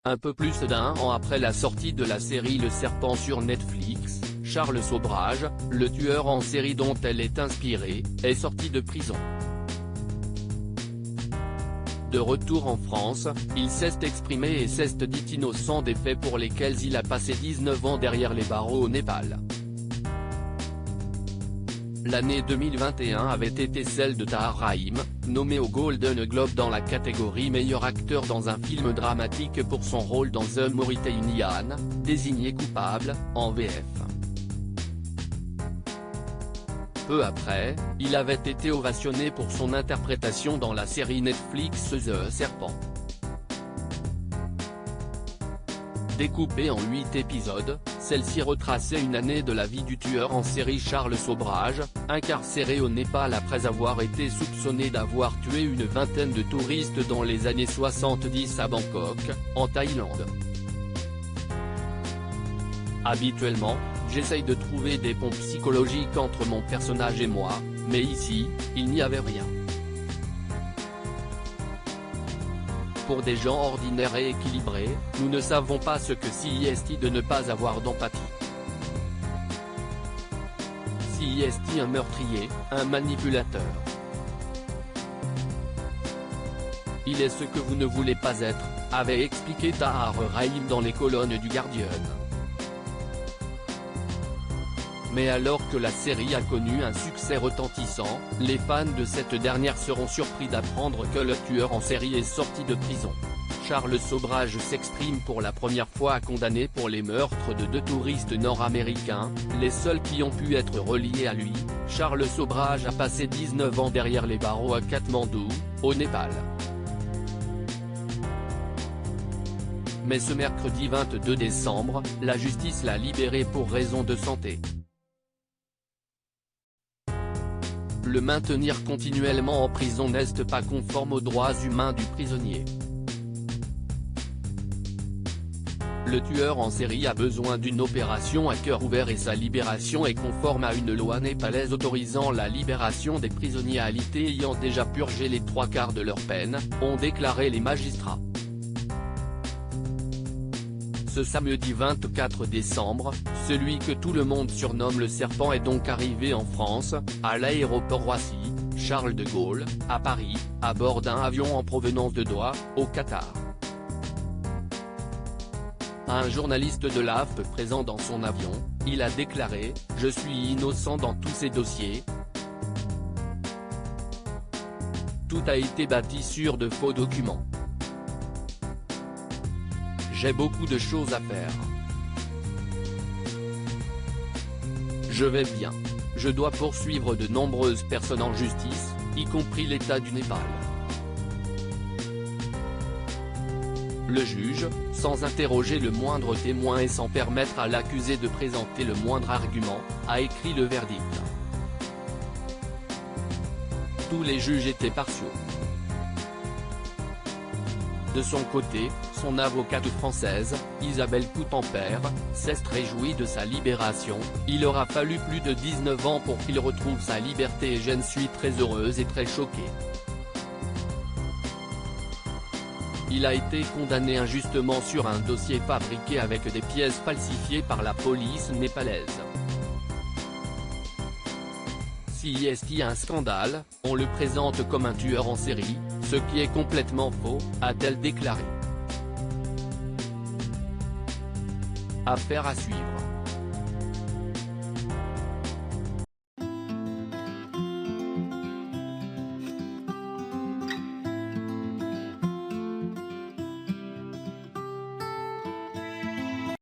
Un peu plus d'un an après la sortie de la série Le Serpent sur Netflix, Charles Sobhraj, le tueur en série dont elle est inspirée, est sorti de prison. De retour en France, il s'est exprimé et s'est dit innocent des faits pour lesquels il a passé 19 ans derrière les barreaux au Népal. L'année 2021 avait été celle de Tahar Rahim, nommé au Golden Globe dans la catégorie meilleur acteur dans un film dramatique pour son rôle dans The Mauritanian, désigné coupable, en VF. Peu après, il avait été ovationné pour son interprétation dans la série Netflix The Serpent. Découpée en 8 épisodes, celle-ci retraçait une année de la vie du tueur en série Charles Sobhraj, incarcéré au Népal après avoir été soupçonné d'avoir tué une vingtaine de touristes dans les années 70 à Bangkok, en Thaïlande. Habituellement, j'essaye de trouver des ponts psychologiques entre mon personnage et moi, mais ici, il n'y avait rien. Pour des gens ordinaires et équilibrés, nous ne savons pas ce que c'est de ne pas avoir d'empathie. C'est un meurtrier, un manipulateur. Il est ce que vous ne voulez pas être, avait expliqué Tahar Rahim dans les colonnes du Guardian. Mais alors que la série a connu un succès retentissant, les fans de cette dernière seront surpris d'apprendre que le tueur en série est sorti de prison. Charles Sobhraj s'exprime pour la première fois condamné pour les meurtres de 2 touristes nord-américains, les seuls qui ont pu être reliés à lui. Charles Sobhraj a passé 19 ans derrière les barreaux à Katmandou, au Népal. Mais ce mercredi 22 décembre, la justice l'a libéré pour raison de santé. Le maintenir continuellement en prison n'est pas conforme aux droits humains du prisonnier. Le tueur en série a besoin d'une opération à cœur ouvert et sa libération est conforme à une loi népalaise autorisant la libération des prisonniers alité ayant déjà purgé les 3/4 de leur peine, ont déclaré les magistrats. Ce samedi 24 décembre, celui que tout le monde surnomme le Serpent est donc arrivé en France, à l'aéroport Roissy-Charles de Gaulle, à Paris, à bord d'un avion en provenance de Doha, au Qatar. À un journaliste de l'AFP présent dans son avion, il a déclaré « Je suis innocent dans tous ces dossiers. Tout a été bâti sur de faux documents. J'ai beaucoup de choses à faire. Je vais bien. Je dois poursuivre de nombreuses personnes en justice, y compris l'État du Népal. » Le juge, sans interroger le moindre témoin et sans permettre à l'accusé de présenter le moindre argument, a écrit le verdict. Tous les juges étaient partiaux. De son côté, son avocate française, Isabelle Coutempère, s'est réjouie de sa libération. « Il aura fallu plus de 19 ans pour qu'il retrouve sa liberté et je suis très heureuse et très choquée. Il a été condamné injustement sur un dossier fabriqué avec des pièces falsifiées par la police népalaise. C'est un scandale, on le présente comme un tueur en série, ce qui est complètement faux, a-t-elle déclaré. Affaire à suivre.